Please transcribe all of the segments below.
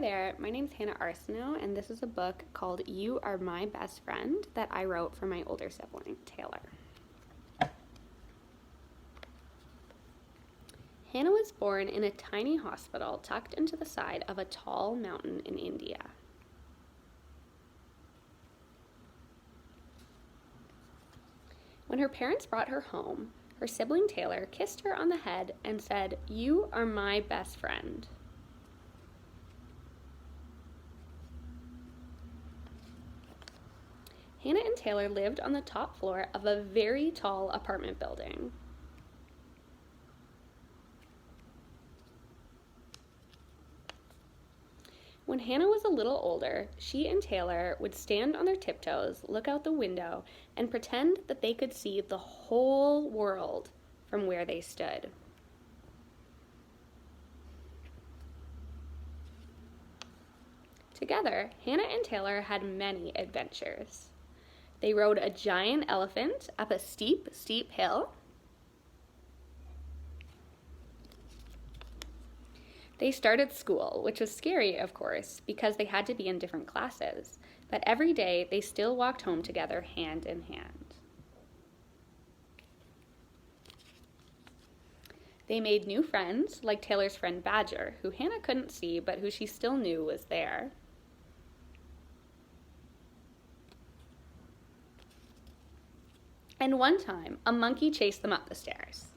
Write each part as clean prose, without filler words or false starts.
there, my name's Hannah Arsenault, and this is a book called You Are My Best Friend that I wrote for my older sibling, Taylor. Hannah was born in a tiny hospital tucked into the side of a tall mountain in India. When her parents brought her home, her sibling Taylor kissed her on the head and said, "You are my best friend." Hannah and Taylor lived on the top floor of a very tall apartment building. When Hannah was a little older, she and Taylor would stand on their tiptoes, look out the window, and pretend that they could see the whole world from where they stood. Together, Hannah and Taylor had many adventures. They rode a giant elephant up a steep, steep hill. They started school, which was scary, of course, because they had to be in different classes, but every day they still walked home together hand in hand. They made new friends, like Taylor's friend Badger, who Hannah couldn't see, but who she still knew was there. And one time, a monkey chased them up the stairs.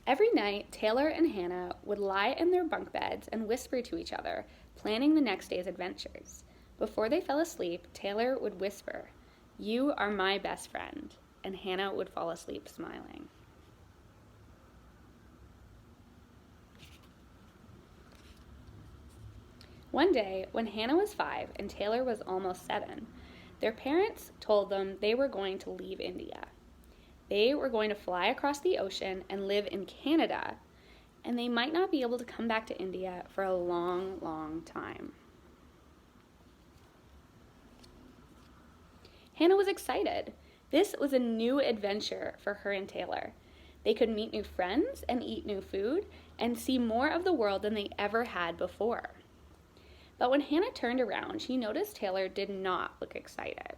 Every night, Taylor and Hannah would lie in their bunk beds and whisper to each other, planning the next day's adventures. Before they fell asleep, Taylor would whisper, "You are my best friend," and Hannah would fall asleep smiling. One day, when Hannah was 5 and Taylor was almost 7, their parents told them they were going to leave India. They were going to fly across the ocean and live in Canada, and they might not be able to come back to India for a long, long time. Hannah was excited. This was a new adventure for her and Taylor. They could meet new friends and eat new food and see more of the world than they ever had before. But when Hannah turned around, she noticed Taylor did not look excited.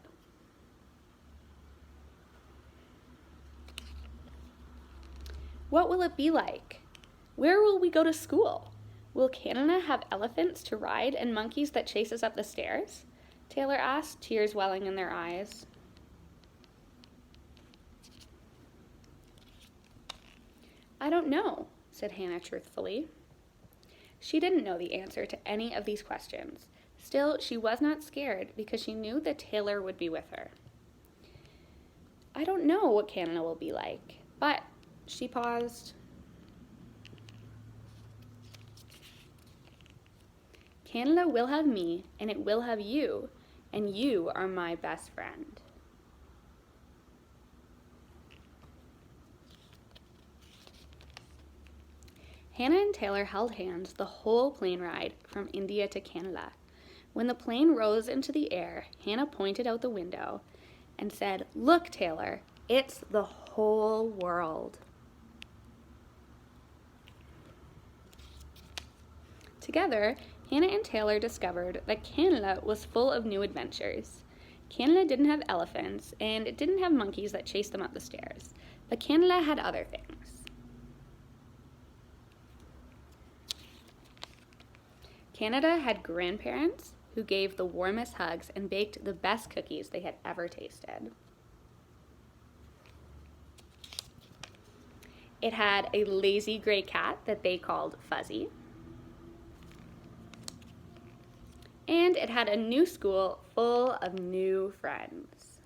"What will it be like? Where will we go to school? Will Canada have elephants to ride and monkeys that chase us up the stairs?" Taylor asked, tears welling in their eyes. "I don't know," said Hannah truthfully. She didn't know the answer to any of these questions. Still, she was not scared because she knew that Taylor would be with her. "I don't know what Canada will be like, but," she paused, "Canada will have me, and it will have you, and you are my best friend." Hannah and Taylor held hands the whole plane ride from India to Canada. When the plane rose into the air, Hannah pointed out the window and said, "Look, Taylor, it's the whole world." Together, Hannah and Taylor discovered that Canada was full of new adventures. Canada didn't have elephants, and it didn't have monkeys that chased them up the stairs, but Canada had other things. Canada had grandparents who gave the warmest hugs and baked the best cookies they had ever tasted. It had a lazy gray cat that they called Fuzzy. And it had a new school full of new friends.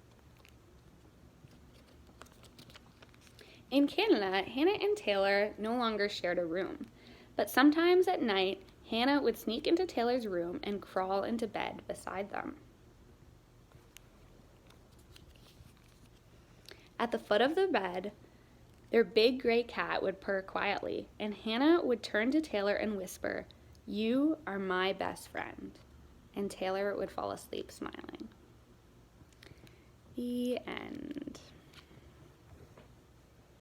In Canada, Hannah and Taylor no longer shared a room, but sometimes at night, Hannah would sneak into Taylor's room and crawl into bed beside them. At the foot of the bed, their big gray cat would purr quietly, and Hannah would turn to Taylor and whisper, "You are my best friend," and Taylor would fall asleep smiling. The end.